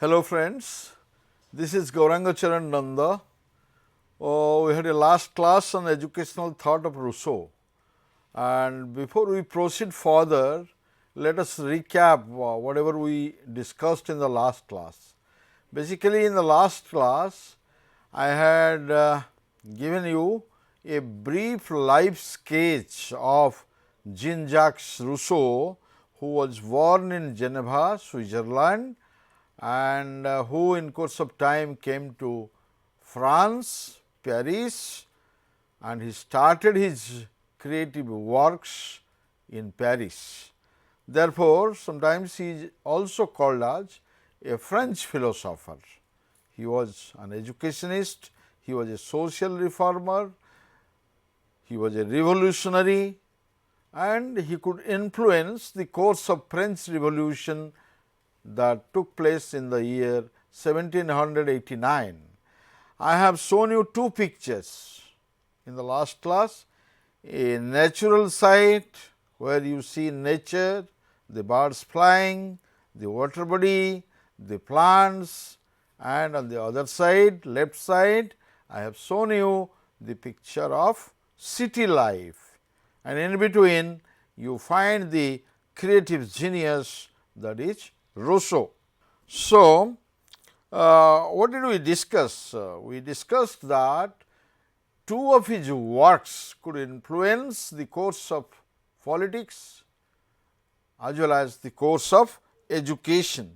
Hello friends, this is Gauranga Charan Nanda. We had a last class on educational thought of Rousseau, and before we proceed further, let us recap whatever we discussed in the last class. Basically, in the last class, I had given you a brief life sketch of Jean-Jacques Rousseau, who was born in Geneva, Switzerland, and who in course of time came to France, Paris, and he started his creative works in Paris. Therefore, sometimes he is also called as a French philosopher. He was an educationist, he was a social reformer, he was a revolutionary, and he could influence the course of French Revolution that took place in the year 1789. I have shown you two pictures in the last class, a natural site where you see nature, the birds flying, the water body, the plants, and on the other side, left side, I have shown you the picture of city life, and in between you find the creative genius, that is Rousseau. So, what did we discuss? We discussed that two of his works could influence the course of politics as well as the course of education.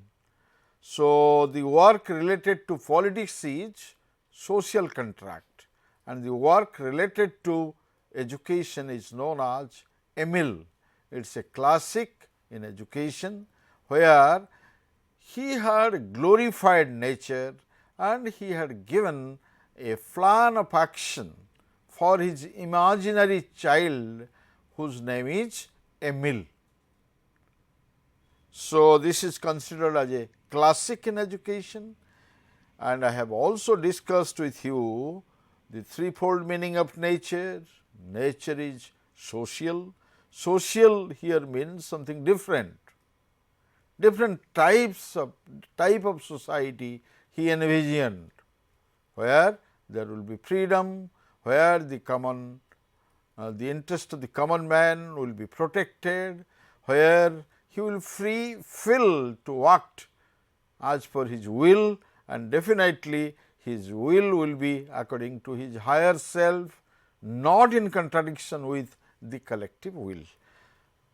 So, the work related to politics is Social Contract, and the work related to education is known as Emile. It is a classic in education, where he had glorified nature and he had given a plan of action for his imaginary child, whose name is Emile. So, this is considered as a classic in education, and I have also discussed with you the threefold meaning of nature. Nature is social. Social here means something different. Different type of society he envisioned, where there will be freedom, where the the interest of the common man will be protected, where he will free to act as per his will, and definitely his will be according to his higher self, not in contradiction with the collective will.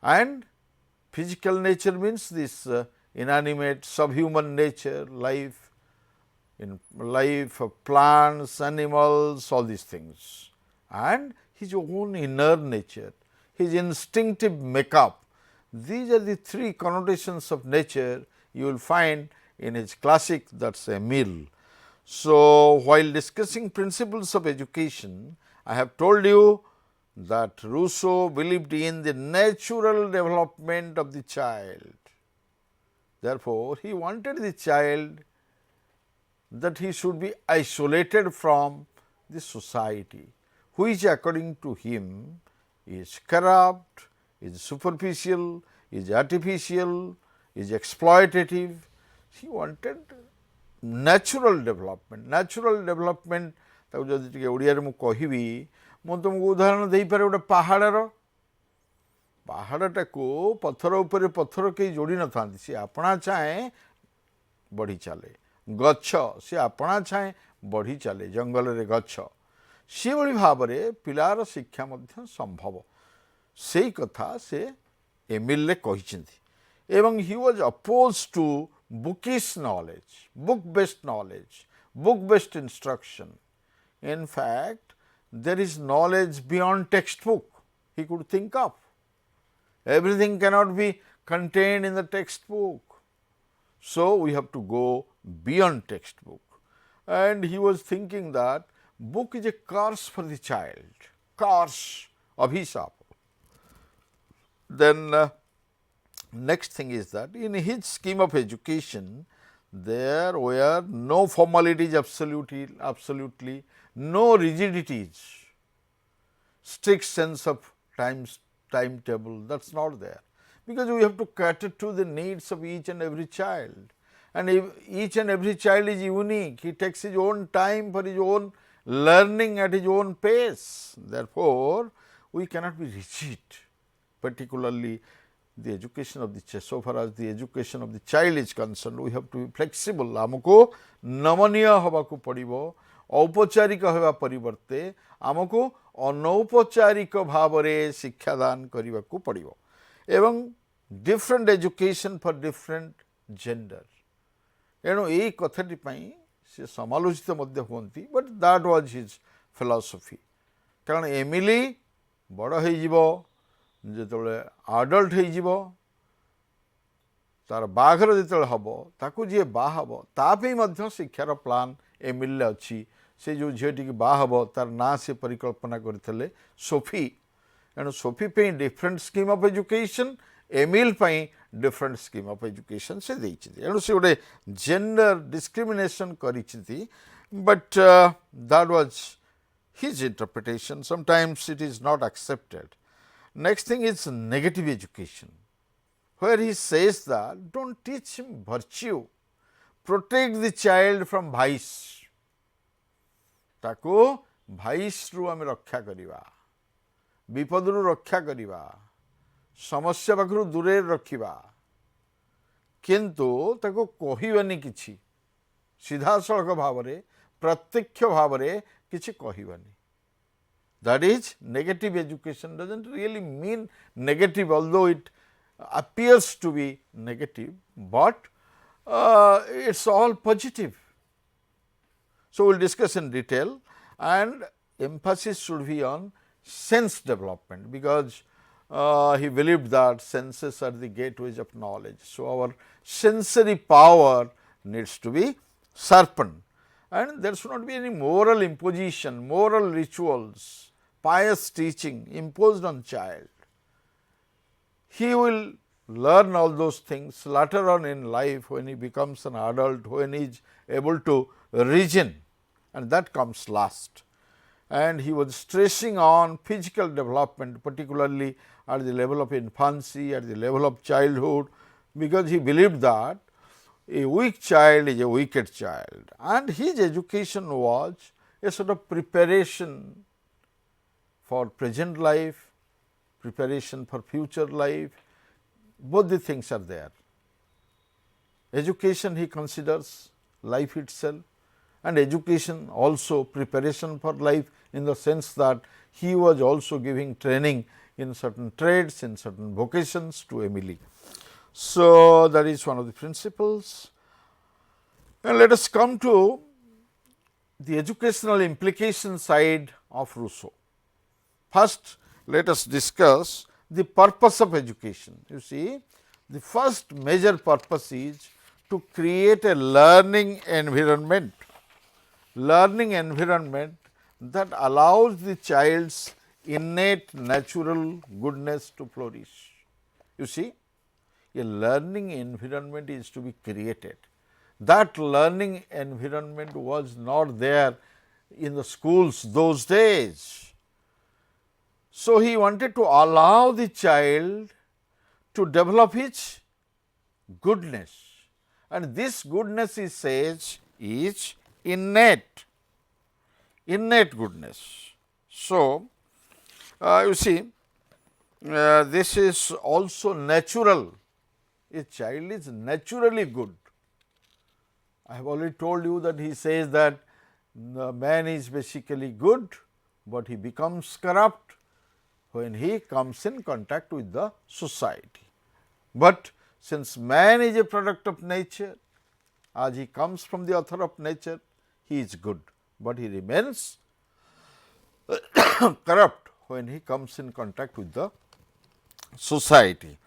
And physical nature means this inanimate subhuman nature, life of plants, animals, all these things, and his own inner nature, his instinctive makeup. These are the three connotations of nature you will find in his classic, that is Emile. So, while discussing principles of education, I have told you that Rousseau believed in the natural development of the child. Therefore, he wanted the child that he should be isolated from the society, which according to him is corrupt, is superficial, is artificial, is exploitative. He wanted natural development. Natural development ତାକୁ ଯଦି ଟିକେ ଓଡ଼ିଆରେ ମୁଁ କହିବି, ମୁଁ ତୁମକୁ ଉଦାହରଣ ଦେଇପାରେ ଗୋଟେ ପାହାଡ଼ଟାକୁ ପଥର ଉପରେ ପଥର କେହି ଯୋଡ଼ି ନଥାନ୍ତି, ସେ ଆପଣା ଚାହେଁ ବଢ଼ି ଚାଲେ। ଗଛ ସେ ଆପଣା ଚାହେଁ ବଢ଼ି ଚାଲେ, ଜଙ୍ଗଲରେ ଗଛ। ସେଭଳି ଭାବରେ ପିଲାର ଶିକ୍ଷା ମଧ୍ୟ ସମ୍ଭବ, ସେଇ କଥା ସେ ଏମିଲରେ କହିଛନ୍ତି। ଏବଂ he was opposed to bookish knowledge, book based knowledge, book based instruction. In fact, there is knowledge beyond textbook he could think of. Everything cannot be contained in the textbook. So, we have to go beyond textbook, and he was thinking that book is a curse for the child, curse, abhisap. Then next thing is that in his scheme of education, there were no formalities, absolutely no rigidities, strict sense of timetable, that is not there, because we have to cater to the needs of each and every child, and if each and every child is unique, he takes his own time for his own learning at his own pace. Therefore, we cannot be rigid, particularly the education of the child. So far as the education of the child is concerned, we have to be flexible. आमको नमनीय होबाकू पड़िबो, औपचारिक होबा परिवर्ते आमको अनौपचारिक भावरे शिक्षादान करिबाकू पड़िबो एवं different education for different gender. एणु यही कथाटी पई से समालोचित मध्य हुअंती, but that was his philosophy. कारण एमिली बड़ हो जिवो, जेतबेले आडल्ट हो जिवो, तार बाघर जेतबेले हबो, ताकू जे बा हबो ता पे मध्य शिक्षार प्लान एमिल अच्छी. से जो झीटी की बा हबो तार ना से परिकल्पना करथिले सोफी. एणु सोफी पे different scheme of education, Emile पे डिफरेंट स्कीम ऑफ एजुकेशन से देइछि. एणु से गोटे जेंडर डिस्क्रिमिनेशन करिछि, but that was his interpretation. Sometimes it is not accepted. Next thing is negative education, where he says that don't teach him virtue, protect the child from vice. ताको vice रु आमे रक्षा करिबा, विपद रु रक्षा करिबा, समस्या पाखरु दूरे रखिबा, किंतु ताको कहिबानी किछि सीधा सड़क भावरे प्रत्यक्ष भावरे किछि कहिबानी. That is, negative education doesn't really mean negative, although it appears to be negative, but it's all positive. So we'll discuss in detail, and emphasis should be on sense development, because he believed that senses are the gateways of knowledge. So our sensory power needs to be sharpened, and there should not be any moral imposition, moral rituals, pious teaching imposed on child. He will learn all those things later on in life when he becomes an adult, when he is able to reason, and that comes last. And he was stressing on physical development, particularly at the level of infancy, at the level of childhood, because he believed that a weak child is a wicked child, and his education was a sort of preparation for present life, preparation for future life. Both the things are there. Education he considers life itself, and education also preparation for life, in the sense that he was also giving training in certain trades, in certain vocations to Emily. So, that is one of the principles. And let us come to the educational implication side of Rousseau. First, let us discuss the purpose of education. You see, the first major purpose is to create a learning environment that allows the child's innate natural goodness to flourish. You see, a learning environment is to be created. That learning environment was not there in the schools those days. So, he wanted to allow the child to develop his goodness, and this goodness, he says, is innate goodness. So, you see, this is also natural. A child is naturally good. I have already told you that he says that the man is basically good, but he becomes corrupt when he comes in contact with the society. But since man is a product of nature, as he comes from the author of nature, he is good, but he remains corrupt when he comes in contact with the society.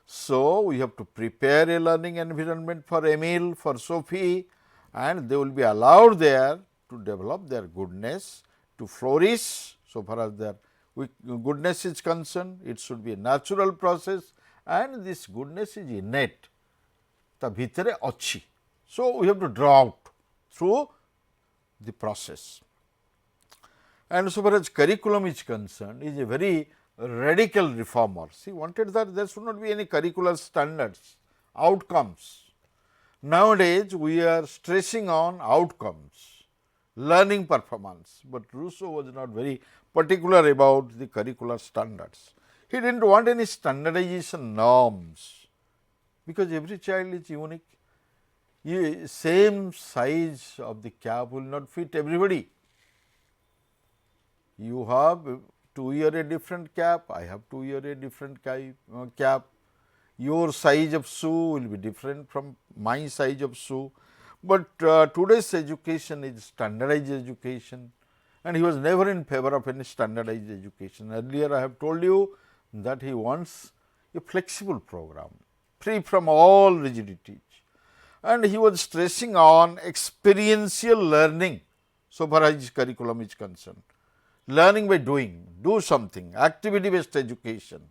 So, we have to prepare a learning environment for Emile, for Sophie, and they will be allowed there to develop their goodness, to flourish. So far as their goodness is concerned, it should be a natural process, and this goodness is innate, ta bhitere achi. So, we have to draw out through the process. And so far as curriculum is concerned, he is a very radical reformer. He wanted that there should not be any curricular standards, outcomes, Nowadays, we are stressing on outcomes, learning performance, but Rousseau was not very particular about the curricular standards. He did not want any standardization norms, because every child is unique. Same size of the cap will not fit everybody. You have to wear a different cap, I have to wear a different cap. Your size of shoe will be different from my size of shoe. But today's education is standardized education, and he was never in favor of any standardized education. Earlier I have told you that he wants a flexible program, free from all rigidities, and he was stressing on experiential learning so far as his curriculum is concerned. Learning by doing, do something, activity based education,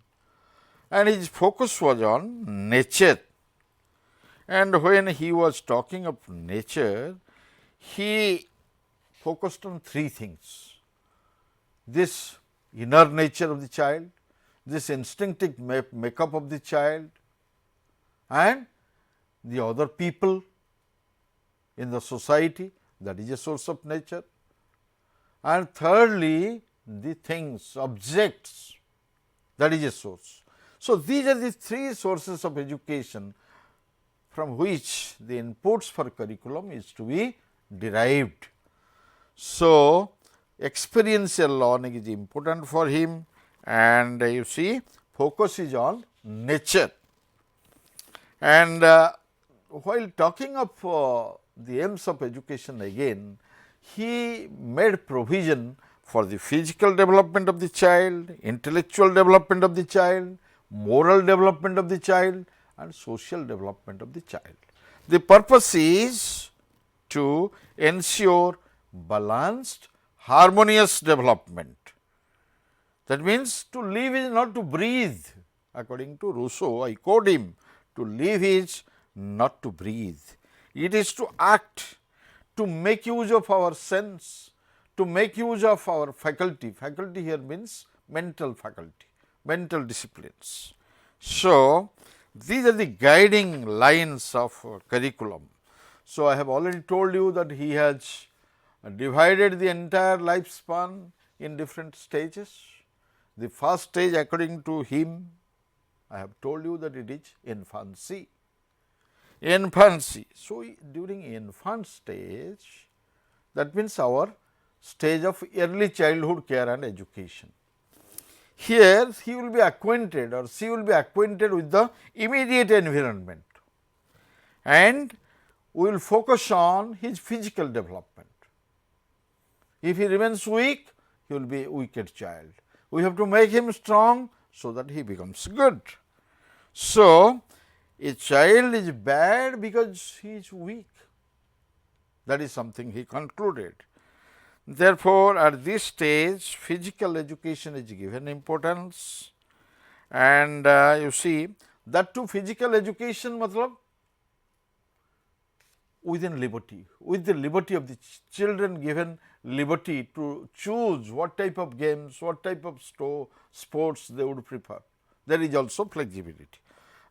and his focus was on nature. And when he was talking of nature, he focused on three things: this inner nature of the child, this instinctive makeup of the child, and the other people in the society, that is a source of nature, and thirdly the things, objects, that is a source. So, these are the three sources of education from which the inputs for curriculum is to be derived. So, experiential learning is important for him, and you see focus is on nature. And while talking of the aims of education again, he made provision for the physical development of the child, intellectual development of the child, moral development of the child, and social development of the child. The purpose is to ensure balanced, harmonious development. That means, to live is not to breathe. According to Rousseau, I quote him, to live is not to breathe. It is to act, to make use of our sense, to make use of our faculty. Faculty here means mental faculty, mental disciplines. So, these are the guiding lines of curriculum. So, I have already told you that he has divided the entire lifespan in different stages. The first stage according to him, I have told you that it is infancy. Infancy. So, during infant stage, that means our stage of early childhood care and education. Here he will be acquainted or she will be acquainted with the immediate environment, and we will focus on his physical development. If he remains weak, he will be a wicked child. We have to make him strong so that he becomes good. So, a child is bad because he is weak. That is something he concluded. Therefore, at this stage physical education is given importance, and you see that too physical education matlab within liberty, with the liberty of the children given liberty to choose what type of games, what type of sports they would prefer. There is also flexibility.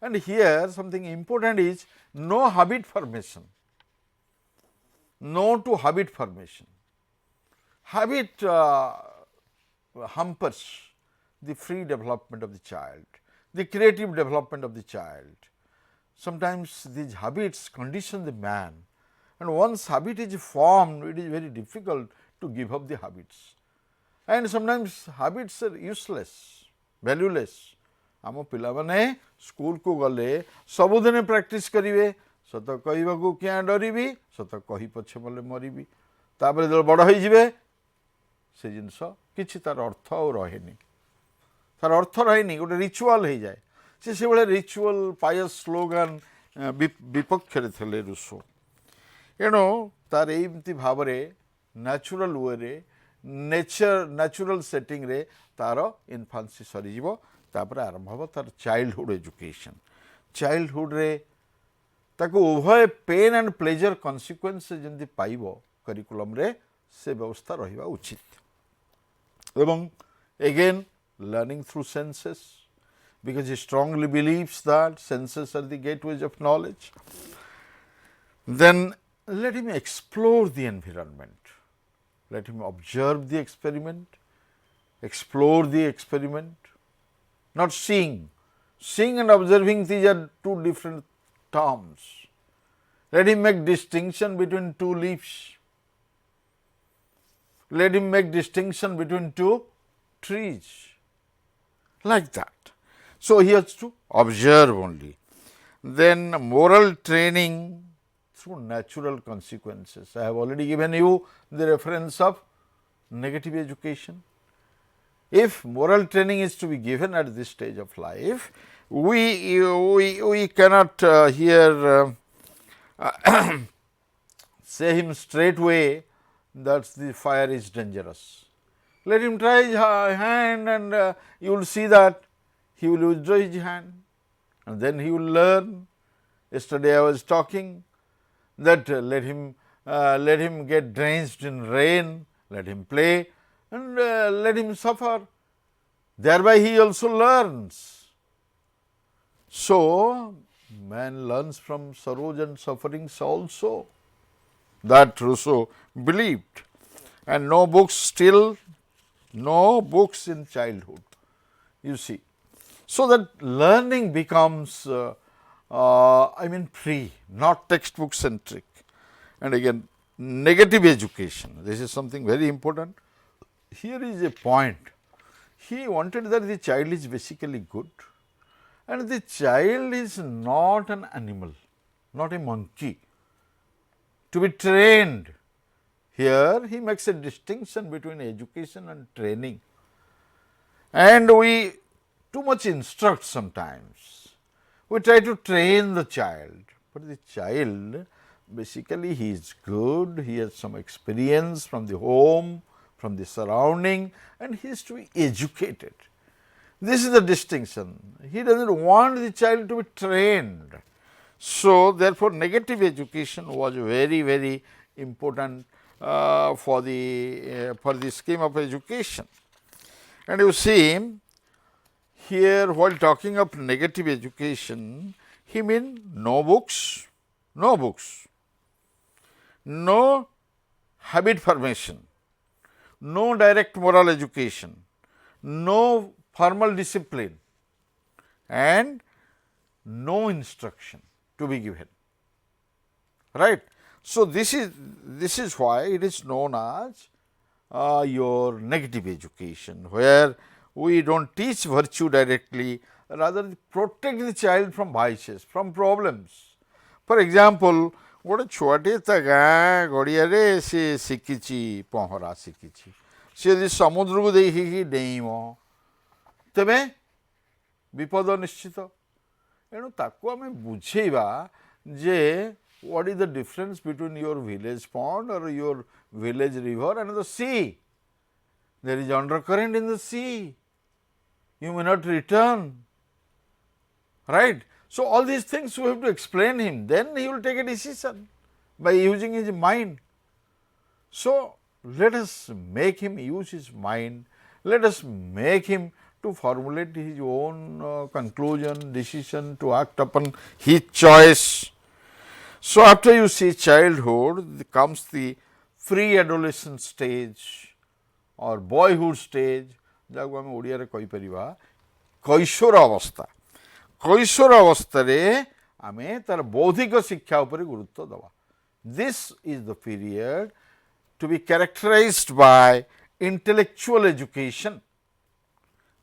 And here something important is no habit formation, no to habit formation. Habit hampers the free development of the child, the creative development of the child. Sometimes these habits condition the man, and once habit is formed, it is very difficult to give up the habits. And sometimes habits are useless, valueless. आम पिलाने school को गले सबुदिन practice करेंगे, सत कहवाकू क्या derby, सत कही पछे बोले मरबी, तापर जो बड़ हो से जिनस कि तार अर्थ आ रहे, तार अर्थ रहे गोटे रिचुआल हो जाए, से भाई रिचुआल पायस स्लोगान विपक्ष थे रूसो। एणु तार एमती भाव न्याचुराल वे न्याचुराल सेटिंग रे तार इनफान्सी सरीज, तापर आरंभ हम तार चाइल्डहुड एजुकेशन। चाइल्डहुड रे ताको उभय पेन एंड प्लेजर कन्सिक्वेंस जमी पाइब करिकुलम रे से व्यवस्था रहिबा उचित। एवं again learning through senses, because he strongly believes that senses are the gateways of knowledge. Then let him explore the environment, let him observe the experiment, explore the experiment, not seeing. Seeing and observing, these are two different terms. Let him make distinction between two leaves. Let him make distinction between two trees, like that. So, he has to observe only. Then moral training through natural consequences. I have already given you the reference of negative education. If moral training is to be given at this stage of life, we cannot here say him straightway that the fire is dangerous. Let him try his hand, and you will see that he will withdraw his hand, and then he will learn. Yesterday I was talking that let him get drenched in rain, let him play, and let him suffer. Thereby he also learns. So, man learns from sorrows and sufferings also. That Rousseau believed. And no books still, no books in childhood, you see. So, that learning becomes free, not textbook centric. And again, negative education, this is something very important. Here is a point. He wanted that the child is basically good, and the child is not an animal, not a monkey, to be trained. Here he makes a distinction between education and training, and we too much instruct sometimes. We try to train the child, but the child basically he is good, he has some experience from the home, from the surrounding, and he is to be educated. This is the distinction. He does not want the child to be trained. So, therefore, negative education was very, very important for the scheme of education. And you see, here while talking of negative education, he means no books, no habit formation, no direct moral education, no formal discipline, and no instruction to be given, right. So, this is why it is known as your negative education, where we do not teach virtue directly, rather protect the child from vices, from problems. For example, गोटे छुआटे ता गाँ गड़िया सी शिखी पहरा शिखी सी यदि समुद्र को देखिकी डेईम तेबे विपद निश्चित एणु ताकू आमे बुझेबा जे what is the difference between your village pond or your village river and the sea. There is undercurrent in the sea, you may not return, right. So, all these things we have to explain him, then he will take a decision by using his mind. So, let us make him use his mind, let us make him to formulate his own conclusion, decision, to act upon his choice. So, after you see childhood comes the pre-adolescent stage or boyhood stage, jaku ame odia re koi pariba কৈশোর অবস্থা। কৈশোর অবস্থাରେ ଆମେ ତାର ବୌଦ୍ଧିକ ଶିକ୍ଷା ଉପରେ ଗୁରୁତ୍ୱ ଦେବା। This is the period to be characterized by intellectual education.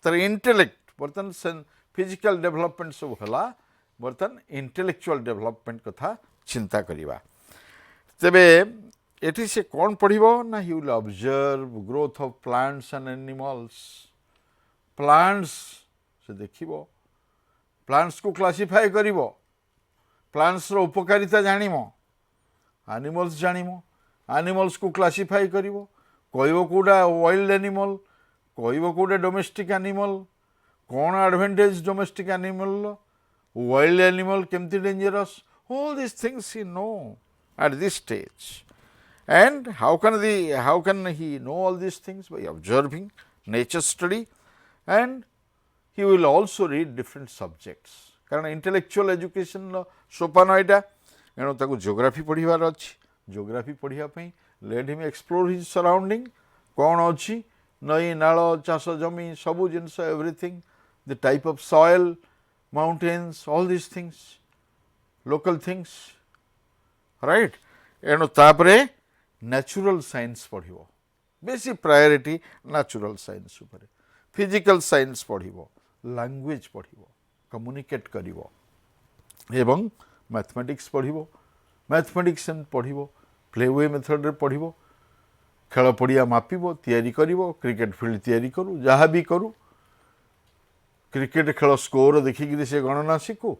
ତାର intellect ବର୍ତ୍ତମାନ physical development ସବୁ ହେଲା, ବର୍ତ୍ତମାନ intellectual development କଥା ଚିନ୍ତା କରିବା। ତେବେ ଏଠି ସେ କ'ଣ ପଢ଼ିବ ନା he will observe growth of plants and animals. Plants से देखिब, प्लांट्स को क्लासीफाई करिब, प्लांट्स रो उपकारिता जानिम, एनिमल्स जानिम, एनिमल्स को क्लासीफाई करिब, कहब कोडा वाइल्ड एनिमल, कहब कोडा डोमेस्टिक एनिमल, कौन advantage domestic animal, wild animal केमती dangerous, all these things he know at this stage. And how can he know all these things? By observing, nature study, and he will also read different subjects. Karana intellectual education sopan eita, एणु ताको geography पढ़िबार अछि geography पढ़िया पई let him explore his surrounding कौन अच्छी नई नाल चाष जमी सबू जिनस everything the type of soil mountains all this things local things right एणु तापरे नेचुरल साइंस पढ़िबो बेसी प्रायोरिटी नेचुरल साइंस उपरे फिजिकल साइंस पढ़िबो लैंग्वेज पढ़िबो कम्युनिकेट करिवो एवं मैथमेटिक्स पढ़िबो मैथमेटिक्स पढ़िबो प्लेवे मेथड रे पढ़िबो खेल पड़िया मापिबो तैयारी करिवो क्रिकेट फील्ड तैयारी करू जहाँ भी करू क्रिकेट खेल स्कोर देखिक से गणना शिखु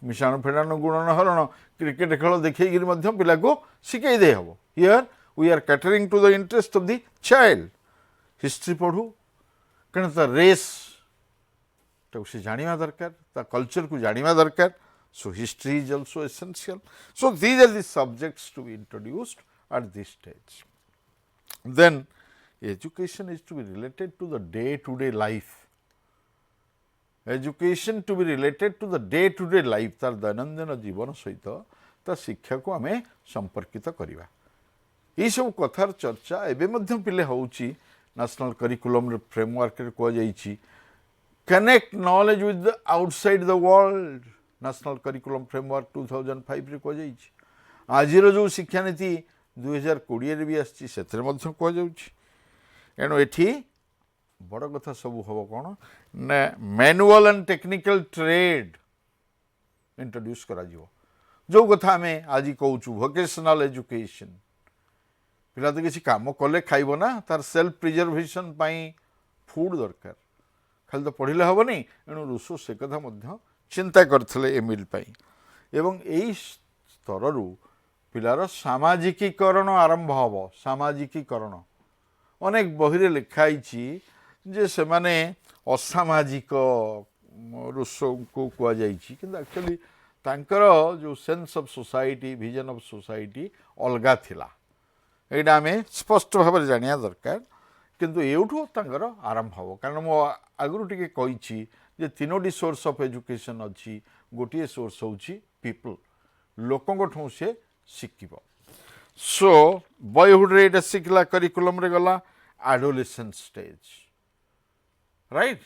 मिशाण फेडाण गुणन हरण क्रिकेट खेल देखिक पिला को शिखई दे हम here we are catering to the interest of the child history पढ़ू कण ता रेस से जानिया दरकार ता कल्चर को जानिया दरकार so history is also essential so these are the subjects to be introduced at this stage. Then education is to be related to the day-to-day life. Education to be related to the day-to-day life तार दैनंदिन जीवन सहित ता शिक्षा को आमे संपर्कित करिवा ये सब कथार चर्चा एबे मध्यम पिले होउची नेशनल करिकुलम रे फ्रेमवर्क रे को जाईची connect knowledge with the outside the world national curriculum framework 2005 रे को जाईची आजिर जो शिक्षा नीति 2020 भी आसी से एणु एठी बड़ कथा सब हम कौन ना manual and technical trade introduce करा जो कथा आम आज कहूँ वोकेशनल एजुकेशन पिला तो किसी काम कले खाइब ना तार सेल्फ प्रिजर्वेशन फूड दरकार खाली तो पढ़ले हेनी एणु रूसो से कथा चिंता करते एमिल एवं यही स्तर पिलार सामाजिकीकरण आरंभ हम सामाजिकीकरण अनेक बही लिखाई जे से माने असामाजिक रूस को कहुई एक्चुअली तांकर जो sense of society vision of society अलगा थिला एटा आम स्पष्ट भाव जानिया दरकार किंतु एठू तांकर आरंभ हम कारण मो आगु टिके कही जे तीनोटी सोर्स ऑफ एजुकेशन अच्छी गोटे सोर्स होची पीपल लोकों से शिखिब सो बॉयहुड रे एटा शिखला करिकुलम रे गला adolescent stage right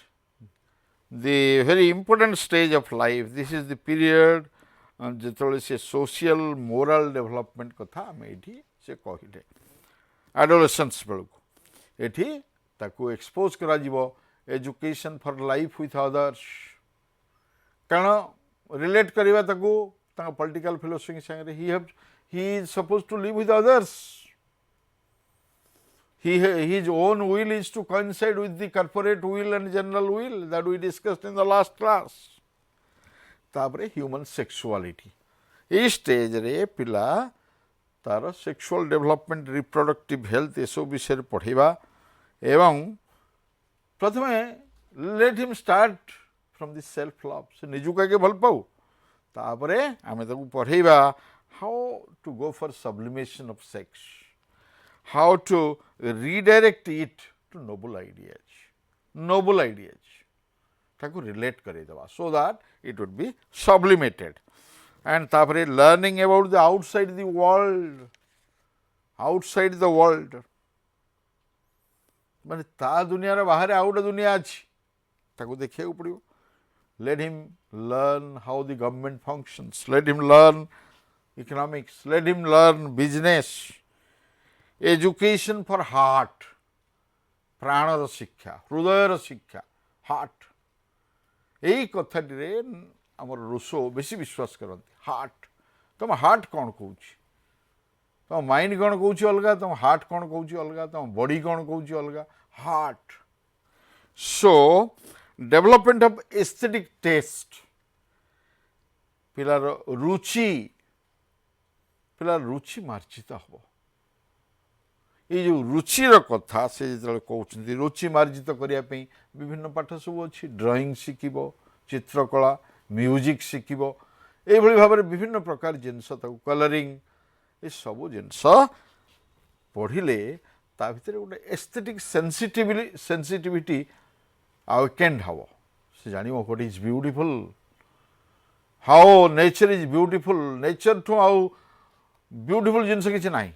the very important stage of life this is the period जेतले से सोशल मोरल डेवलपमेंट कथा आम एठी से कहिले एडोलेसेंस बेलू एठी ताकू एक्सपोज करा जीवो education for life with others कारण रिलेट करवा ताकू पॉलिटिकल फिलोसफी संगे he is supposed to live with others. His own will is to coincide with the corporate will and general will that we discussed in the last class. तापरे human sexuality इस stage रे पिला तार sexual development reproductive health ये सब विषय पढ़ेबा एवं प्रथमे let him start from this self love से निजु के भल पाऊ तापरे आमे ताकू पढ़ेबा how to go for sublimation of sex, how to redirect it to noble ideas ताकू relate करे दवा so that it would be sublimated and तापरे learning about the outside the world माने ता दुनिया रे बाहर आउट दुनिया अछि ताकू देखिया को पड़ियो let him learn how the government functions, let him learn economics, let him learn business, education for heart, प्राणर शिक्षा हृदयर शिक्षा हार्ट यही कथाटी रे आमर रूसो बेसी विश्वास करती हार्ट तुम हार्ट कौन कहूँ तुम माइंड कौन कहूँ अलग तुम हार्ट कौन कहूँ अलग तुम बॉडी कौन कहूँ अलग heart so development of aesthetic taste पिलार रुचि मार्जित हम ये जो रुचिर कथा से जो कहते रुचि मार्जित करने विभिन्न पाठ सब अच्छी ड्राइंग शिखब चित्रकला म्यूजिक शिखब ये भाव में विभिन्न प्रकार जिनस कलरिंग ये सब जिनस पढ़िले ता भीतर गोटे एस्थेटिक सेंसिटिविटी अवेकेंड हम से जान what is beautiful how nature is beautiful, nature to how beautiful jinsa kichi nahi,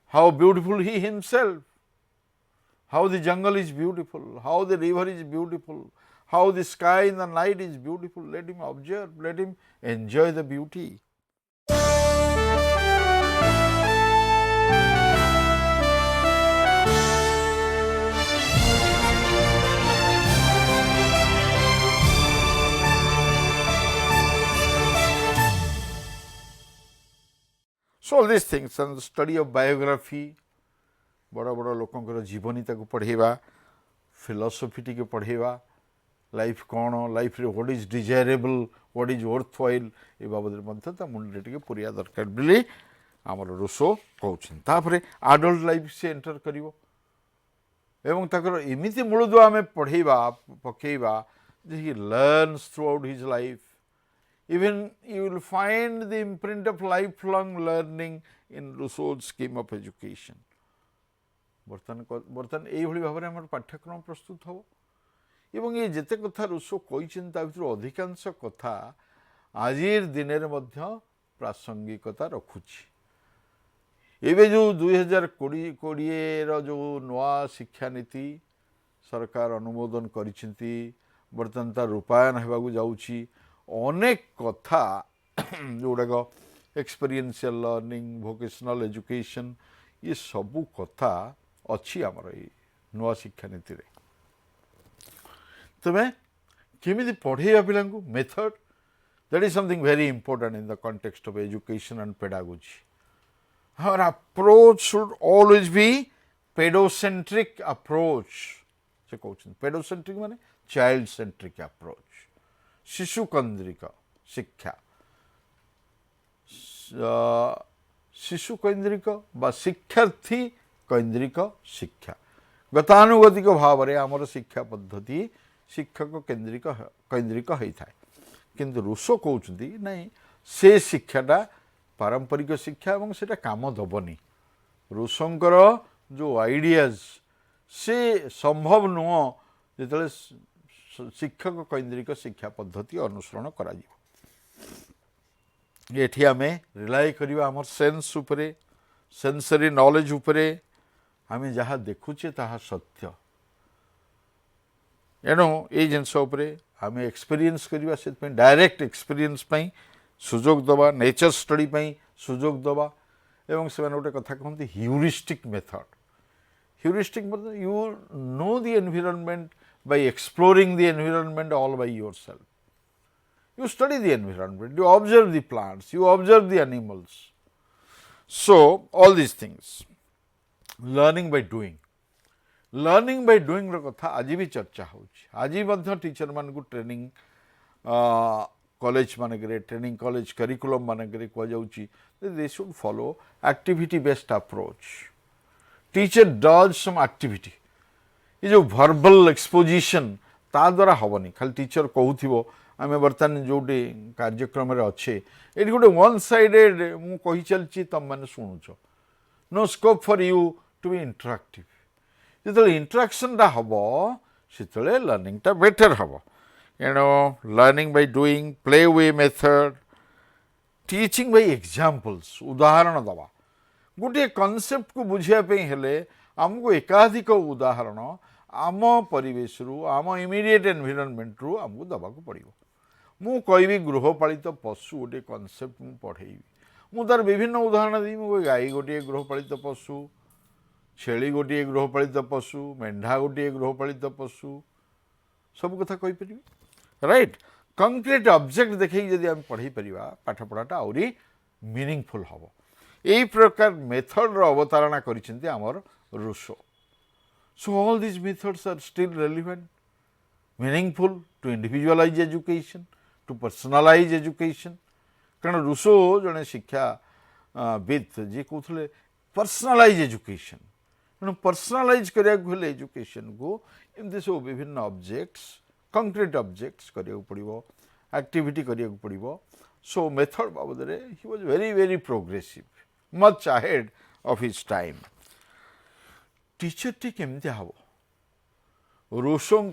how beautiful he himself, how the jungle is beautiful, how the river is beautiful, how the sky in the night is beautiful. Let him observe, let him enjoy the beauty. So all these things and the study of biography, बड़ा बड़ा लोकंकर जीवनी ताको पढ़ेवा, philosophy टिके पढ़ेवा, life कौन, life रे what is desirable, what is worthwhile, ए बाबद मध्य ता मुंडे टिके पुरिया दरकार बिली आमर रूसो कहउछन। तापरे एडल्ट लाइफ से एंटर करिवो एवं ताकर एमिति मूलदुआ आमे पढ़ेवा पकेवा जे he learns throughout his life. Even you will find the imprint of lifelong learning in Rousseau's scheme of education. बर्तन एभली भाव में पाठ्यक्रम प्रस्तुत हम एवं ये जेते कथा रूसो कहिसेन ता भितर अधिकांश कथा आजिर दिन प्रासंगिकता रखुछि। एबे जो 2020 जो नवा शिक्षा नीति सरकार अनुमोदन करिसेंती बर्तन तार रूपायन हेबाकु जाउछि। अनेक कथा जोड़ाक एक्सपीरियंशियल लर्निंग, वोकेशनल एजुकेशन, ये सबू कथा अच्छी आमर ये नुआ शिक्षा नीति रे। तबे केमिति पढ़ेया पिलांकु method, that is something very important in the context of education and pedagogy. Our approach should always be paedocentric approach. से कहउछन पेडोसेंट्रिक माने चाइल्ड सेंट्रिक अप्रोच, शिशु केन्द्रिक शिक्षा, शिशु केन्द्रिक बा शिक्षार्थी केन्द्रिक शिक्षा। गतानुगतिक भाव में आमर शिक्षा पद्धति शिक्षक केन्द्रिक होता है, किंतु रूसो कहते नहीं से शिक्षाटा पारंपरिक शिक्षा और सेटा काम दबनी। रूसोंकर जो आइडियाज से संभव नुह जिते शिक्षक केन्द्रिक शिक्षा पद्धति अनुसरण करा एठी आमे रिलाय करिवा हमर सेंस उपरे, सेंसरी नॉलेज उपरे। आमे जहाँ देखुचे ताहा सत्य, एणु ये जिनस उपरे आमे एक्सपीरियंस करिवा, से डायरेक्ट एक्सपीरियंस पई सुजोग दबा, नेचर स्टडी पई सुजोग दबा। एवं से गोटे कथा कहते ह्यूरिस्टिक मेथड। ह्यूरिस्टिक मतलब you know the environment by exploring the environment all by yourself. You study the environment, you observe the plants, you observe the animals. So all these things, learning by doing. Learning by doing रो कथा आज भी चर्चा होछि। आज भी teacher मान को training college मानकरे, ट्रेनिंग कॉलेज करिकुलम मानकरे कह जाउछि they should follow activity based approach. Teacher does some activity. ये जो वर्बल एक्सपोजिशन ता द्वारा हेनी, खाली टीचर कहूथो आम बर्तमान जोटे कार्यक्रम अच्छे ये गोटे वन साइडेड मु कही चलती तुम मैंने शुणुच। No scope for you to be interactive. जो इंटरैक्शनटा हम से लर्निंगटा बेटर हम। एणु learning by doing, play way method, teaching by examples, उदाहरण दवा। गोटे कॉन्सेप्ट को बुझापी हेले आमको एकाधिक उदाहरण आम परिवेश रु, आम इमीडिएट एनवायरनमेंट रु आमको दबा को पड़ो। मु कहबी गृहपालित पशु गोटे कॉन्सेप्ट मु पढ़ेबी, मु तार विभिन्न उदाहरण दी। मु गाई गोटे गृहपालित पशु, छेली गोटे गृहपालित पशु, मेंढा गोटे गृहपालित पशु, सब कथा कहि परिबी। राइट, कंक्रीट ऑब्जेक्ट देखै जदि हम पढ़ी परिबा पाठ पढ़ाटा आउरी मीनिंगफुल हबो। एई प्रकार मेथड रो अवतारणा करिसेंती हमर Rousseau. So all these methods are still relevant, meaningful to individualize education, to personalize education. कारण रूसो जने शिक्षा विद जी कहते पर्सनालाइज एजुकेशन। तेणु पर्सनालाइज करा एजुकेशन को एमती सब विभिन्न ऑब्जेक्ट्स, कंक्रीट ऑब्जेक्ट्स करिया पड़िबो, एक्टिविटी करिया पड़िबो। सो मेथड बाबद रे he was very very progressive, much ahead of his time. Teacher टी केमती हम रूसों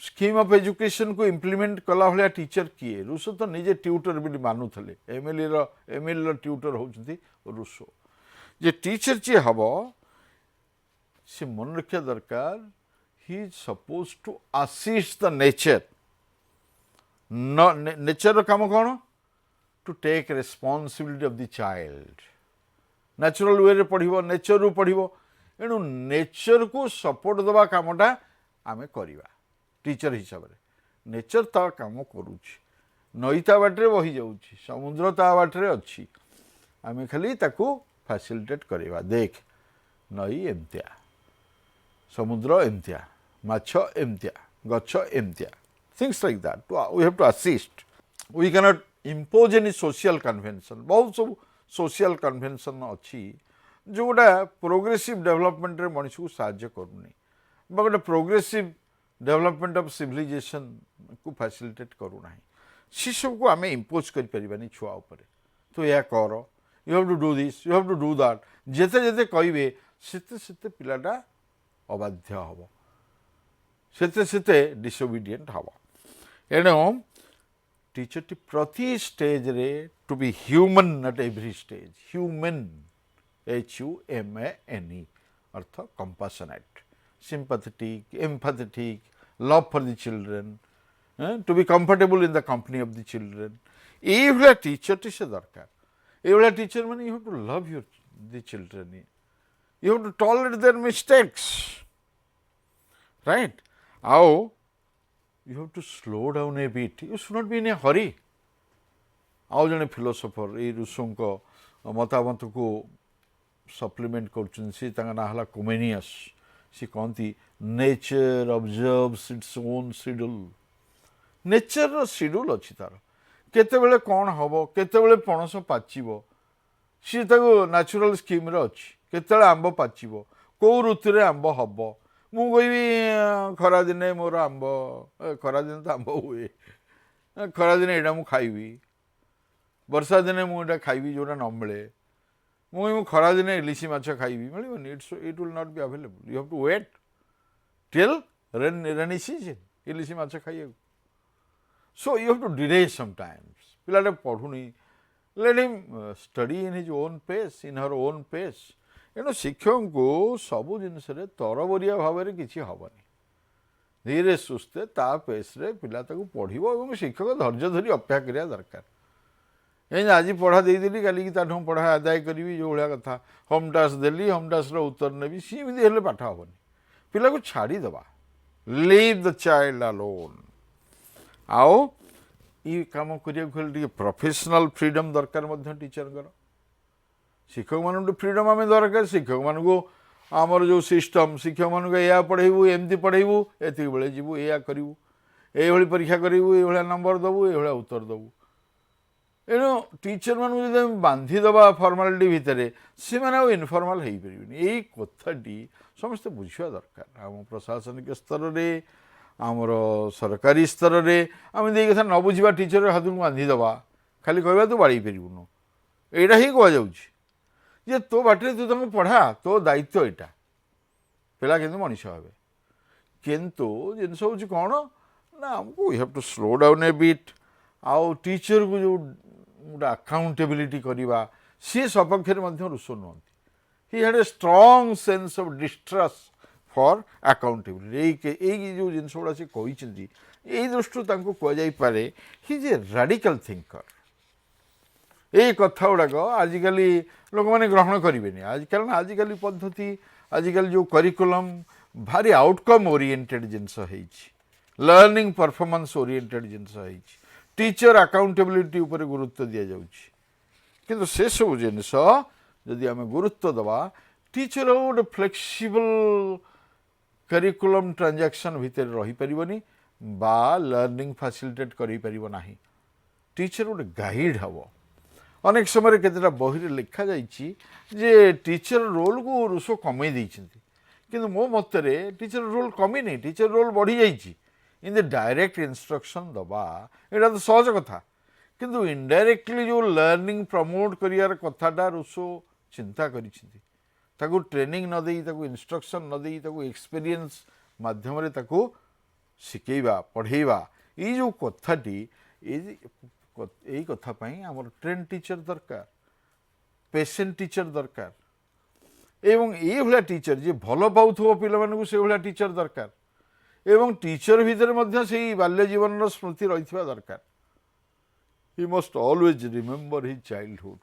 स्कीम ऑफ एजुकेशन को इम्प्लीमेंट कला भाया टीचर किए रूसो तो निजे ट्यूटर भी मानुले एमएल ट्यूटर होती रूसो जे टीचर जी हम से मन रखा दरकार he is supposed to assist the nature nature काम कौन to take responsibility of the child natural way रे पढ़िबो नेचर रु पढ़िबो एणु नेचर को सपोर्ट दबा कामटा आमे करिबा टीचर हिसाब रे नेचर ता काम करूछि नई ता बाटरे बही जाउछि समुद्र ता बाटरे अछि आमे खाली ताकू फैसिलिटेट करिबा देख नई एमतिया समुद्र एमतिया माछ एमतिया गछ एमतिया things like that we have to assist we can not impose any social convention बहुत सब सोशल कन्वेंशन अच्छी जोटा प्रोग्रेसिव डेवलपमेंट रे मनुष्य को साहाय्य करूनी गोटे प्रोग्रेसिव डेवलपमेंट ऑफ सिविलाइजेशन को फैसिलिटेट करूना सी सब को आम इम्पोज कर छुआ उपर तो यह कर you have to do this you have to do that जेते जेते कहे सेते सेते पिलाटा अबाध्य हम सेते सेते डिसोबिडिएंट हम एणु टीचर टी प्रति स्टेज रे to be human not every stage human HUMANE अर्थ compassionate sympathetic empathetic love for the children to be comfortable in the company of the children ये वाला टीचर टी से दरकार ये वाला टीचर माने you have to love your the children you have to tolerate their mistakes right आओ you have to slow down a bit you should not be in a hurry आउ जने philosopher ए रूसों को मतामत को सप्लीमेंट करछन सी तांगा ना हला Comenius सी कहती nature observes its own schedule nature रो शेड्यूल अछि तार केते बेले कोन हबो केते बेले पणस पाचिबो सी ताको नेचुरल स्कीम रे अछि केते बेले आंबो पाचिबो को ऋतु रे आंबो हबो मु कहबी खरा दिने मोर आंब खरा दिन तो आंब हुए खरा दिन एटा मु खाइबी वर्षा दिने मुझे खाइबी जोटा न मिले मुझे खरा दिने इलिशी माछ खाइबी मिलबनी it will not be available you have to wait till rainy season इलिशी माछ खाइए so you have to delay sometimes पिलाटे पढ़ुनी let him study in his own pace in her own pace एणु शिक्षक को सबू जिनस तरबरिया भाव में किसी हेनी धीरे सुस्थे ता पेस्रे पिला पढ़ो और शिक्षक धैर्य धरी अपेक्षा करा दरकार ये आज पढ़ा देदेली काली ताठू पढ़ा आदाय करी जो भाया कथा होम टास्क देली होम टास्क उत्तर नेबी सीमती हेल्ले पाठ हेनी पिला को छाड़ीदबा लीव द चाइल्ड अलोन आओ ये कम करिया प्रोफेशनल फ्रीडम दरकार टीचर शिक्षक मान फ्रीडम आम दरकार शिक्षक मान को आमर जो सिस्टम शिक्षक मान को या पढ़ेबू एमती पढ़ेबू एति बेले जीवु या करूँ ये परीक्षा करूँ ये नंबर दबू ये उत्तर दबू एणु टीचर मान जो बांधीदबा फर्मालिटी भितर से इनफर्माल हो पारे यही कथाटी समस्ते बुझा दरकार आम प्रशासनिक स्तर में आमर सरकारी स्तर में आम ये कथा न बुझा टीचर हाथ को बांधीदबा खाली कहवा तू बाड़ी पारूनु यहाँ ही कहुच्छी जे तो बाटे तू तुम पढ़ा तो दायित्व यहाँ पिला किंतु मनीष हे किंतु जिनस हूँ कौन ना आमको we have to slow down a bit आउ टीचर को जो गोटे अकाउंटेबिलिटी करवा सी सपक्ष रुष नुहति he had a strong sense of distrust for accountability यही जो जिनस गुड़ा से कहते यही दृष्टि कहुपे he is a radical thinker ये कथा गुड़ाक आजिकल लोक मैंने ग्रहण करेंगे आजिकल आजिकल पद्धति आजिकल जो करिकुलम भारी आउटकम ओरिएंटेड जिनस लर्निंग परफॉर्मेंस ओरिएंटेड जिनस टीचर अकाउंटेबिलिटी उपर गुरुत्व दि जाउछि किंतु से सब जिनस जदि आम गुरुत्व दबा टीचर गोटे फ्लेक्सिबल करिकुलम ट्रांजैक्शन भितर रही परिबनी बा लर्निंग फैसिलिटेट करि परिबो नाही टीचर गोटे गाइड हबो अनेक समय केतेटा बही लिखा जे टीचर रोल को रुष कमे किंतु मो मतरे टीचर रोल कमी नहीं टीचर रोल बढ़ी जाइए इन द डायरेक्ट इंस्ट्रक्शन दबा यहाँ तो सहज कथा किंतु इनडायरेक्टली जो लर्निंग प्रमोट करियार कथाटा रुसो चिंता करिसेंती ट्रेनिंग न देई इंस्ट्रक्शन न देई एक्सपीरियंस माध्यम रे शिखेबा पढ़ेबा ये जो कथाटी यही कथा आमर ट्रेन टीचर दरकार पेशेंट टीचर दरकार एवं ये भाया टीचर जी भल पाउथो पिला मानकु से भाया टीचर दरकार एवं टीचर भितर मध्य से बाल्य जीवन स्मृति रही दरकार he must always remember his childhood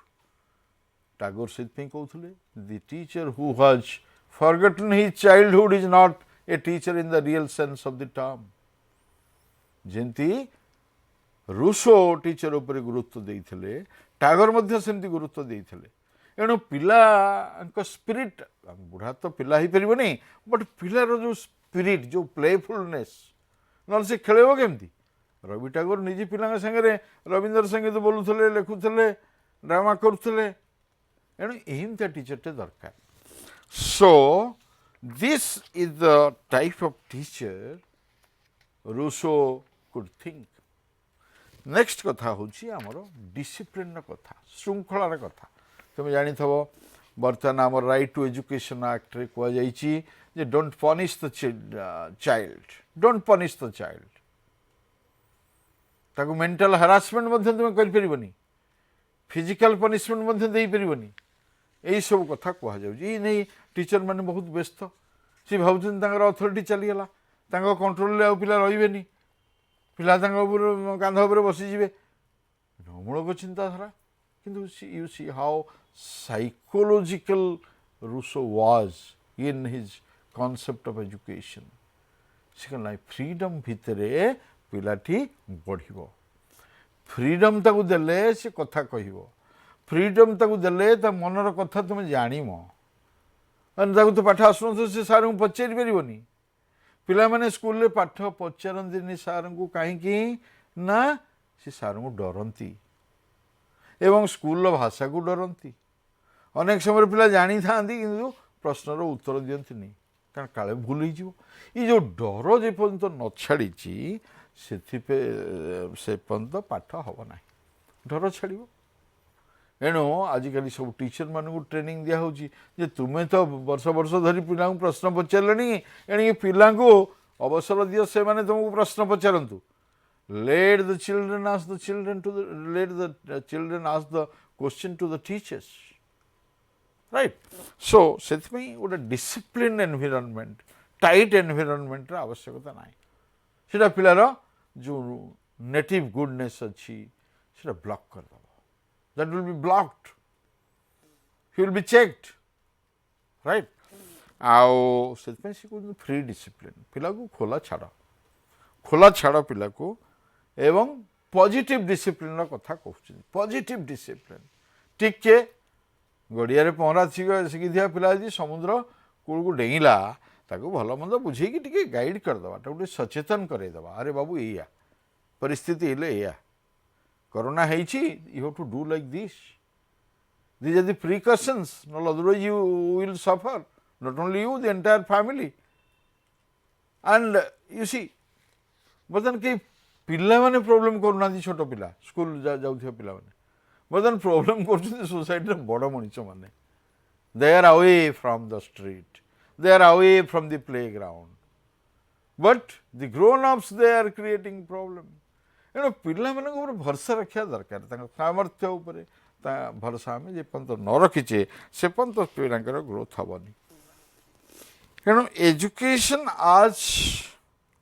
Tagore से कहते the teacher who has forgotten his childhood is not a teacher in the real sense of the term जेंती रूसो टीचर उपर गुरुत्व देइथिले टागोर मध्य सेमती गुरुत्व देइथिले एणु पिला स्पिरिट बुढ़ा तो पिला ही परिबनी बट पिलार जो स्पिरिट जो प्लेफुलनेस न से खेलेबो केमती रवि टागोर निजी पिला संगे रविंद्र संगीत बोलुले लिखुले ड्रामा करुले एणु एमती टीचरटे दरकार so this is the type of teacher Rousseau could think next कथा होची आमर डिसिप्लिन कथा श्रृंखलार कथा तुम जानी थबो बर्तमान आमर राइट टू एजुकेशन एक्ट रे कह जाइछि जे don't punish the child don't punish the child ताको मेंटल हरासमेंट मध्य तुम कर परिबनी फिजिकल पनिशमेंट मध्य देई परिबनी एई सब कथा कह जाउछि नहीं टीचर माने बहुत व्यस्त से भावुछन तांगर अथॉरिटी चली गला तांको कंट्रोल ले पिला रहिबेनी पिला कांध उपर बसीजे मूलक चिंताधारा किंतु you see how psychological Rousseau was in his concept of education से कहला फ्रीडम भितरे पिलाटी बढ़िबो फ्रीडम ताकू देले से कथा कहिबो फ्रीडम ताकू देले ता मनर कथा तुम जानिमो अन ताकू तो पाठ आसुन से सार को पचारि परिबोनी पिला माने स्कूल रे पाठ पचारती सार को कहीं ना से सार को डरती एवं स्कूल भाषा को डरती अनेक समय पिला जानी था कि प्रश्नर उत्तर दियंती नहीं कारण काले भूल हो ये जो डर जे पर्यंत न छाड़ी से पर्यंत पाठ हम ना डर छाड़ एणु आजिकल सब टीचर मानू ट्रेनिंग दिया होची जे तुम्हें तो वर्ष वर्ष धरी पिला प्रश्न पचारे एणिक पिला अवसर दियो से माने तुमको प्रश्न पचारतु let the children ask the children to let the children ask the question to the teachers right so से गोटे डिसिप्लिन एनवायरनमेंट टाइट एनवायरनमेंट आवश्यकता ना सेटा पिलार जो नेटिव गुडनेस अच्छी सेटा ब्लॉक कर दो that will be blocked he will be checked right आओ से फ्री डिसिप्लिन पिला को खोला छाड़ पिला को एवं पॉजिटिव डिसिप्लिन कथा कहते पॉजिटिव डिसिप्लिन टिके गड़िया पहरा शिखी पिला यदि समुद्र कूल को डेला ताको भल मंद बुझे टी गाइड करदे गोटे सचेतन करदेवा अरे बाबू या परिस्थिति या कोरोना है you have to do like this these are the precautions no otherwise you will suffer not only you the entire family and you see बर्तन कई पिला माने प्रॉब्लम करूना छोट पिला स्कूल जाउथिया पिला माने बर्तन प्रॉब्लम कर सोसाइटी बड़ मनीष माने they are away from the street they are away from the playground but the grown ups they are creating problem एणु पिला मान भरसा रखा दरकार सामर्थ्य उपर भरसा आम जे पर्यंत न रखीचे से पर्यंत पिलांकर ग्रोथ हेनी एणु एजुकेशन आज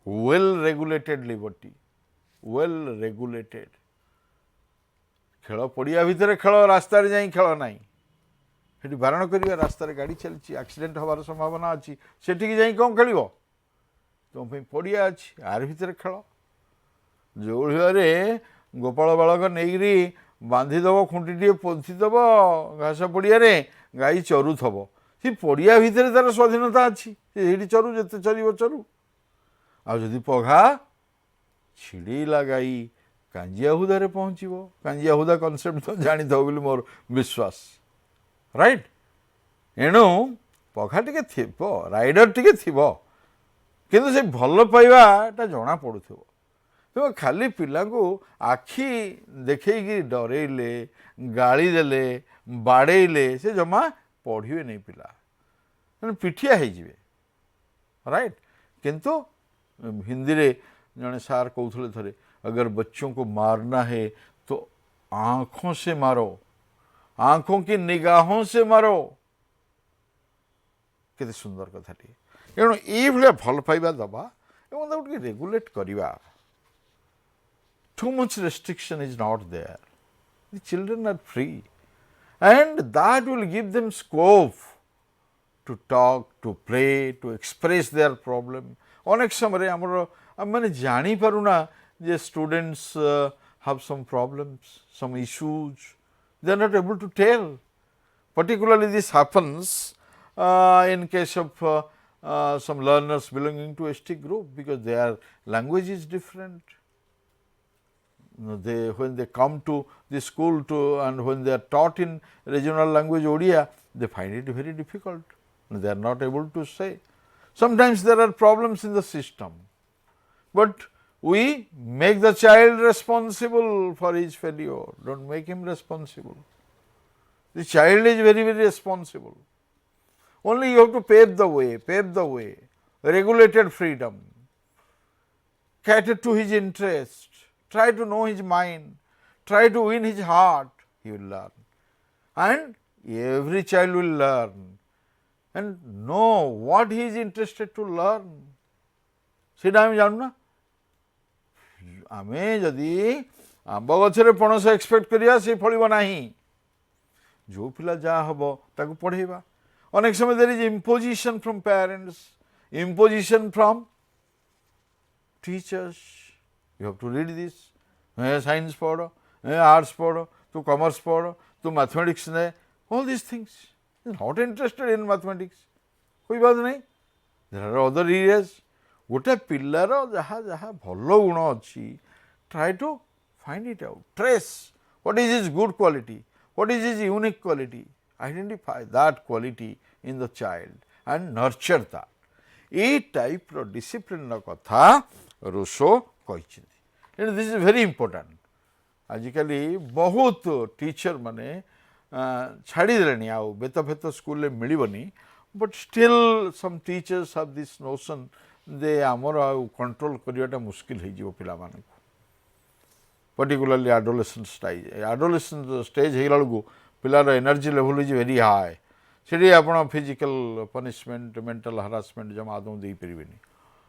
well regulated liberty well regulated खेल पड़िया भितर खेल रास्तार जाई खेल ना से बारण कर रास्तार गाड़ी चलती एक्सीडेंट हबार संभावना अच्छी सेठी जाई कौन खेल तुम पड़िया अच्छी आर भितर खेल जो भाई गोपाल बालक नहीं बांधीदेव खुंटी पोंथिदेव घास पड़िया गाई चरुथब सी पड़िया भितर तार स्वाधीनता अच्छी चरु जिते चर चरु आदि पघा छिड़ेला गाई कांजिया हुदारे पहुँचब कांजिया हुदा कनसेप्ट तो जानी था बोली मोर विश्वास राइट एणु पघा टे राइडर टे किंतु से भल पाइबाटा जना पड़ुथिबो तो खाली पिला को आखि देखी डरेले गाड़ी देले बाड़ेले से जमा पढ़े नहीं पिला पिठिया हो राइट किंतु हिंदी रे जड़े सार कहते थे अगर बच्चों को मारना है तो आंखों से मारो, आंखों की निगाहों से मारो। केते सुंदर कथाटी। तेणु ये भल पाइबा दबा एवं रेगुलेट करवा। Too much restriction is not there. The children are free, and that will give them scope to talk, to play, to express their problem. अनेक समय मैंने जानी पारुना जे students have some problems, some issues. They are not able to tell. Particularly this happens in case of some learners belonging to ST group, because their language is different. When they come to the school and when they are taught in regional language ODIA, they find it very difficult. They are not able to say. Sometimes there are problems in the system, but we make the child responsible for his failure. Don't make him responsible. The child is very, very responsible. Only you have to pave the way, regulated freedom, cater to his interest, try to know his mind, try to win his heart, he will learn. And every child will learn and know what he is interested to learn. सेटा आम जानू ना आमे जदि आंब गछरे पणस expect करिया से फलिबो नाही जो पिला जा हबो ताकू पढेबा अनेक समय there is imposition from parents imposition from teachers you have to read this science पढ़ आर्ट्स पढ़ तू कॉमर्स पढ़ तू मैथमेटिक्स ने all this things not interested in mathematics कोई बात नहीं देयर आर अदर एरियाज गोटे पिलार जहाँ जहाँ भल गुण अच्छी try to find it out trace what is his good quality what is his unique quality identify that quality in the child and nurture that ये टाइप रो डिसिप्लिन कथा Rousseau कहिसेंती दिस इज वेरी इंपोर्टेंट आजिकल बहुत teacher माने छाड़ीदे आउ बेत फेत स्कूल में मिलबनी but still some teachers have this notion दे आमर कंट्रोल करवाटा मुश्किल हो पिला पर्टिकुलरली एडोलेसेंस स्टेज हो पिलार energy level is very high से आप फिजिकल पनिशमेंट मेंटल हरासमेंट जमा आदौ दे पारे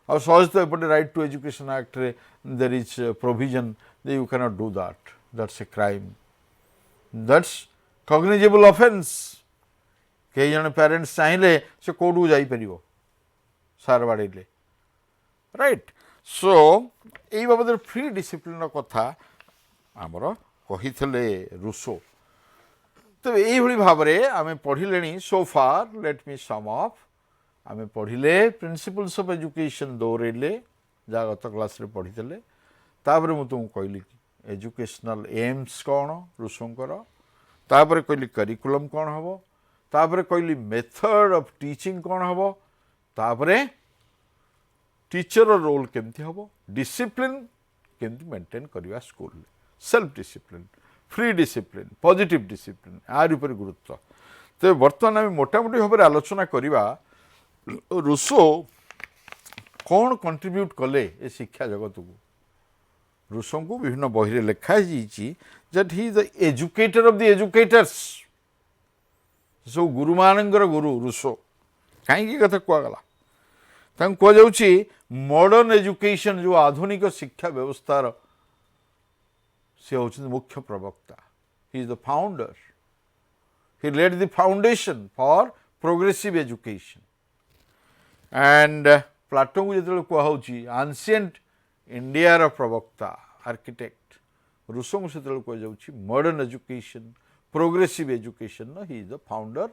और सहज तो एपटे राइट टू एजुकेशन एक्ट रे देयर इज प्रोविजन दे you can not do that's a crime that's cognizable offence कई जन पेरेंट्स चाहिए से कोर्ट को जापर सार बाड़े राइट सो यही बाबद फ्री डिसिप्लिन कथा आमर कही रूसो तो यही भाव में आम पढ़िले सो फार लेट मी सम अप आम पढ़िले प्रिंसिपल्स ऑफ एजुकेशन दौरेले जहाँ गत क्लास रे पढ़ी तापर मु तुमको कहली एजुकेशनल एम्स कौन रूसोंकर तापर कहली करिकुलम कौन हम तापर कहली मेथड ऑफ टीचिंग कौन हम तापर टीचर रोल केमती हम डिसिप्लिन केमती मेंटेन करवा school self discipline free discipline positive discipline यार ऊपर गुरुत्व तो बर्तमान आम मोटामोटी भाव में आलोचना करवा रूसो कौन कंट्रीब्यूट कले ए शिक्षा जगत को रूसों को विभिन्न बही लिखाई that he is the educator of the educators सब गुरु मानकर गुरु रूसो कहीं कथा कहगला कहुच्छी मॉडर्न एजुकेशन जो आधुनिक शिक्षा व्यवस्थार से होती मुख्य प्रवक्ता he is the founder he led the foundation for progressive education and Plato को जो कहुच्छी आंसिएंट इंडियार प्रवक्ता आर्किटेक्ट रूसो को जो कहुच्छी modern education progressive education he is the founder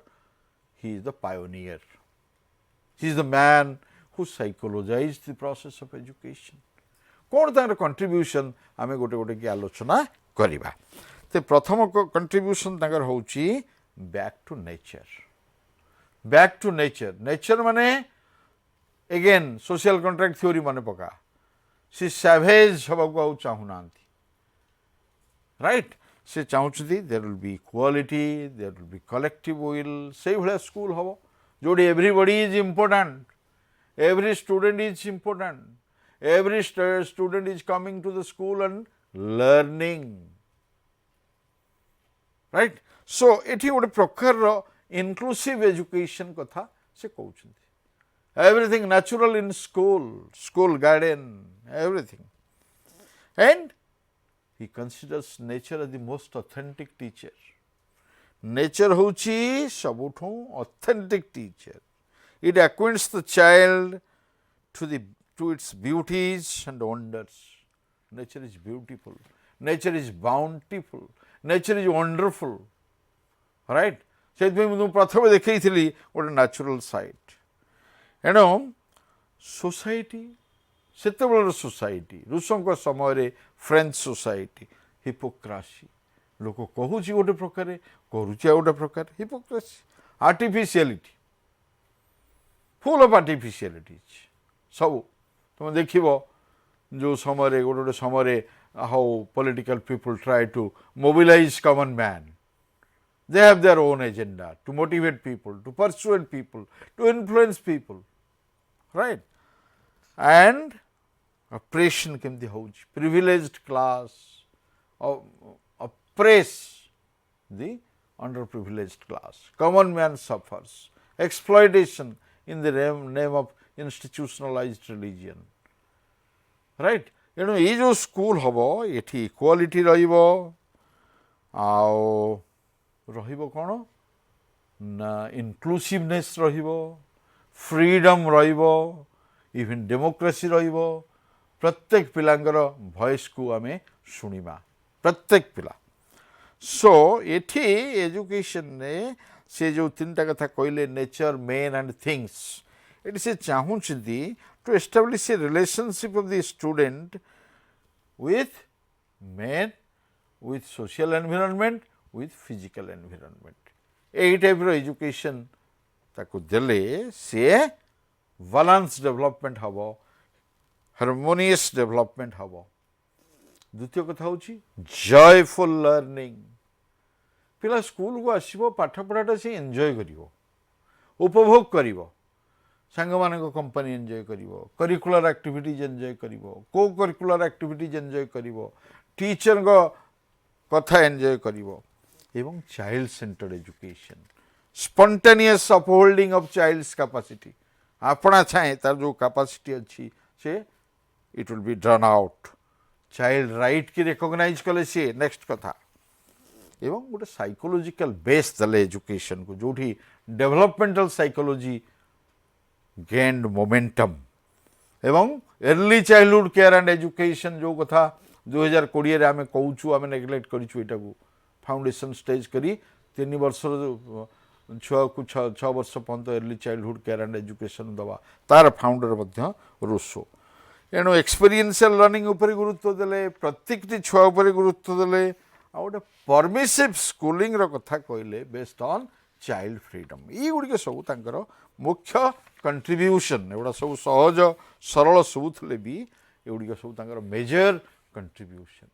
he is the pioneer he is the man who psychologized the process of education कौन तार contribution आम गोटे गोटे की आलोचना करवा तो प्रथम कंट्रीब्यूशन ताकर होची बैक टू नेचर माने अगेन सोशल कॉन्ट्रैक्ट थ्योरी माने पका सी सैवेज हवा को चाहूना राइट से चाहूँगी there will be equality there will be collective will से भाया स्कूल हम जो everybody is important every student is important Every student is coming to the school and learning. Right? So, एठी गोटे प्रकार inclusive education कथा से कहउछन्ति. Everything natural in school, school garden, everything. And he considers nature as the most authentic teacher. Nature hochi sabuthu authentic teacher. It acquaints the child to its beauties and wonders. Nature is beautiful. Nature is bountiful. Nature is wonderful. Right? ସେଥିପାଇଁ ମୁଁ ପ୍ରଥମେ ଦେଖେଇଥିଲି ଗୋଟେ natural side. ଏଣୁ society ସେତେବେଳର society ରୁଷଙ୍କ ସମୟରେ French society ହିପୋକ୍ରାସି. ଲୋକ କହୁଛି ଗୋଟେ ପ୍ରକାରେ କରୁଛି ଆଉ ଗୋଟେ ପ୍ରକାର. ହିପୋକ୍ରାସି ଆର୍ଟିଫିସିଆଲିଟି ଫୁଲ୍ ଅଫ୍ ଆର୍ଟିଫିସିଆଲିଟିଜ୍ ସବୁ ତୁମେ ଦେଖିବ. ଯେଉଁ ସମୟରେ ଗୋଟେ ଗୋଟେ ସମୟରେ how political people try to mobilise common man. They have their own agenda to motivate people, to persuade people, to influence people, right? And oppression kemti houchi, privileged class oppress the underprivileged class. Common man suffers exploitation in the name of institutionalized religion, right? You know, ये जो school हबो एठी equality रहिबो आउ रहिबो कोन ना इनक्लूसिवनेस रहिबो, freedom रहिबो, इवन डेमोक्रेसी रहिबो. प्रत्येक पिलांगर वॉइस को आमे सुनिबा प्रत्येक पिला. सो एठी एजुकेशन ने से जो तीनटा कथा कहले नेचर मेन एंड थिंग्स एटी से चाहूछंती to establish a relationship of the student with man, with social environment, with physical environment. এই টাইপর এডুকেশন তাকে দেলে সে বালান্স ডেভেলপমেন্ট হব, হারমোনিয়াস ডেভেলপমেন্ট হব. দ্বিতীয় কথা হচ্ছে জয়ফুল লর্নিং. পিলা স্কুলକୁ ଆସିବ ପାଠପଢ଼ାଟା ସେ ଏନ୍ଜୟ କରିବ, ଉପଭୋଗ କରିବ, ସାଙ୍ଗମାନଙ୍କ କମ୍ପାନୀ ଏନ୍ଜୟ କରିବ, କରିକୁଲାର ଆକ୍ଟିଭିଟିଜ୍ ଏନ୍ଜୟ କରିବ, କୋ କରିକୁଲାର ଆକ୍ଟିଭିଟିଜ୍ ଏନ୍ଜୟ କରିବ, ଟିଚରଙ୍କ କଥା ଏନ୍ଜୟ କରିବ ଏବଂ child centred education, spontaneous upholding of child's capacity. ଆପଣା ଛାଏଁ ତାର ଯେଉଁ କାପାସିଟି ଅଛି ସେ it will be drawn out. Child right କି ରେକଗ୍ନାଇଜ୍ କଲେ ସିଏ ନେକ୍ସଟ କଥା. ଏବଂ ଗୋଟେ ସାଇକୋଲୋଜିକାଲ ବେସ୍ ଦେଲେ ଏଜୁକେସନ୍କୁ ଯେଉଁଠି ଡେଭଲପମେଣ୍ଟାଲ ସାଇକୋଲୋଜି gained momentum. एवं early childhood care and education जो कथा 2020 रे आमे कहूछु आमे नेग्लेक्ट करिछु एटा को फाउंडेशन स्टेज करी 3 वर्ष छुआ को 6 वर्ष पर्यंत early childhood care and education दवा तार फाउंडर मध्य रुसो. एणु एक्सपीरियंशियल लर्निंग ऊपर गुरुत्व देले, प्रत्येकटी छुआ ऊपर गुरुत्व देले, आ गोटे परमिसिव स्कूलिंग रो कथा कहले बेस्ड ऑन चाइल्ड फ्रीडम. ई गुडी सब तांकर मुख्य कंट्रीब्यूशन. एगुड़ा सब सहज सरल सब थे भी एगुड़ी सब तांकर major contribution.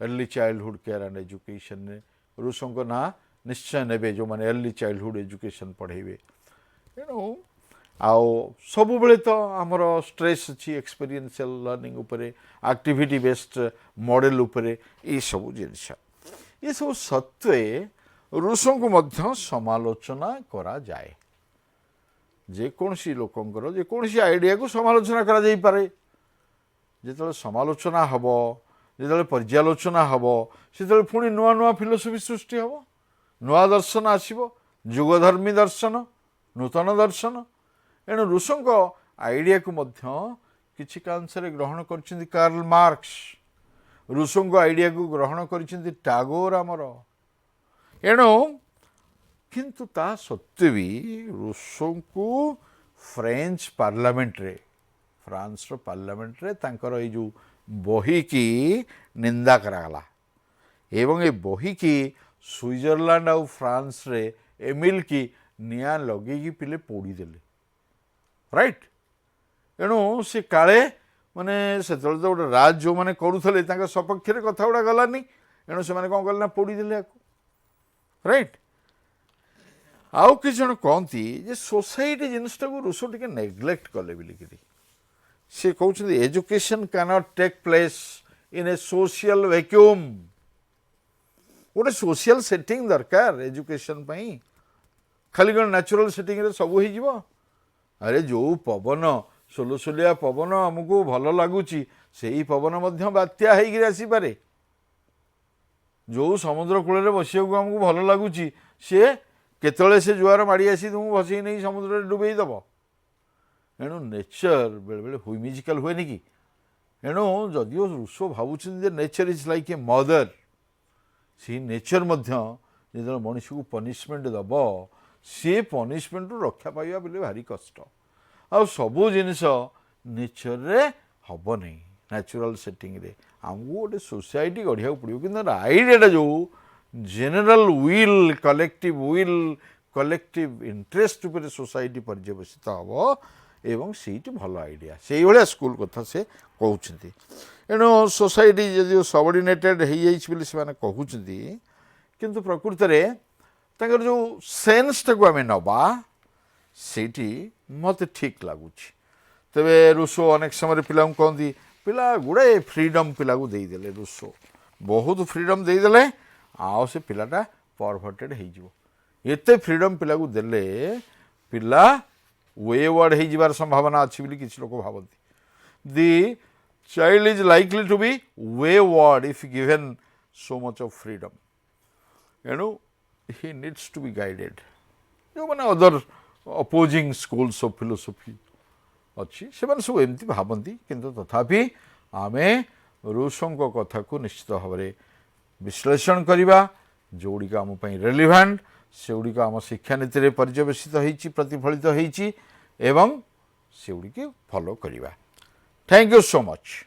Early childhood care and education ने रुषों ना निश्चय ने जो मैंने अर्ली चाइल्डहुड एजुकेशन पढ़ेबे. एणु आउ सब बेले तो आमर स्ट्रेस अच्छी एक्सपीरियंशियल लर्निंग उपरे, एक्टिविटी बेस्ड मॉडल उपरे, ये सब जिनस ये सब सत्वे रुषों को मध्य समालोचना करा जाए. जेकोसी लोकंकर जेकोसी आइडिया को समालोचना करा जाई पारे. जेतले समालोचना हब, जेतले पर्यालोचना हब, सेतले पुणी नुआ नुआ फिलोसफी सृष्टि हब, नुआ दर्शन आसीबो, जुगधर्मी दर्शन, नूतन दर्शन. एणु रुषों आइडिया को मध्य किछि कांशरे ग्रहण करछिंती कार्ल मार्क्स, रुषों आइडिया को ग्रहण करछिंती टैगोर आमर. एणु किंतु ता सत्वे भी रुषों को फ्रेंच पार्लियामेंट रे, फ्रांस रो पार्लियामेंट रे तांकर ए जो बही की निंदा करागला एवं ए बही की स्विट्जरलैंड और फ्रांस रे एमिल की निया लगे की पिले पोड़ी देले. राइट. एणु से काले माने से तो गोटे राज जो मैंने करूले तांका सपक्ष रे कथा गुड़ा गलानी. एणु से माने कोन कले ना पोड़ी देले आको. राइट. आउ कि जन कहती जे सोसाइटी जिनटा को रुषो टिके नेग्लेक्ट कले बोलिकी से कहते education cannot take place in a social vacuum गोटे सोशल सेटिंग दरकार एजुकेशन पई खाली कौन नेचुरल सेटिंग रे सब हो अरे जो पवन सोलसोलिया पवन आमको भल लगुच से पवन बात्या हो आसीपे जो समुद्र कूल बसिया आमको भल लगुच सी केतले से जुआर माड़ी आसी तुमको भसई नहीं समुद्र डुबई दब एणु नेचर बेले बेले हुइमिजिकल हुए कि एणु जदिओ रूसो भावुं nature is like a mother सी नेचर जो मनीष को पनिशमेंट दब सी पनिशमेंट रक्षा पाइबा बोले भारी कष्ट आ सबू जिनस नेचर रे हम नहीं नेचुरल सेटिंग रे आमको गोटे सोसाइटी गढ़िया पड़ो कि आइडिया जो जेनेरल विल कलेक्टिव इंटरेस्ट उपर सोसाइटी पर्यवेसित हम एवं सीट भल आइडिया से भाया स्कूल कथा से कहते एणु सोसाइटी जदि सबऑर्डिनेटेड हो कहते किंतु प्रकृत में जो सेन्स टाक आम नवा से मत ठीक लगुच तेरे रूसो अनेक समय पिला कहती पिला गुड़ाए फ्रीडम पिला को देदेले रूसो बहुत फ्रीडम देदेले आ से पिलाटा परभर्टेड होते फ्रीडम पिला को देले पिला वेवर्ड हो जबार संभावना अच्छी बोली किसी लोग भावती the child is likely to be wayward if given so much of freedom एणु he needs to be guided जो मैंने other opposing schools of philosophy अच्छी से सब एमती भावती किंतु तथापि आमे रूसों कथा को निश्चित भाव में विश्लेषण करवा जोड़िक आम रेलिवेंट से गुड़िक आम शिक्षानीति में पर्यवेसित होती प्रतिफलित होती एवं से गुड़िक फॉलो करवा। Thank you so much.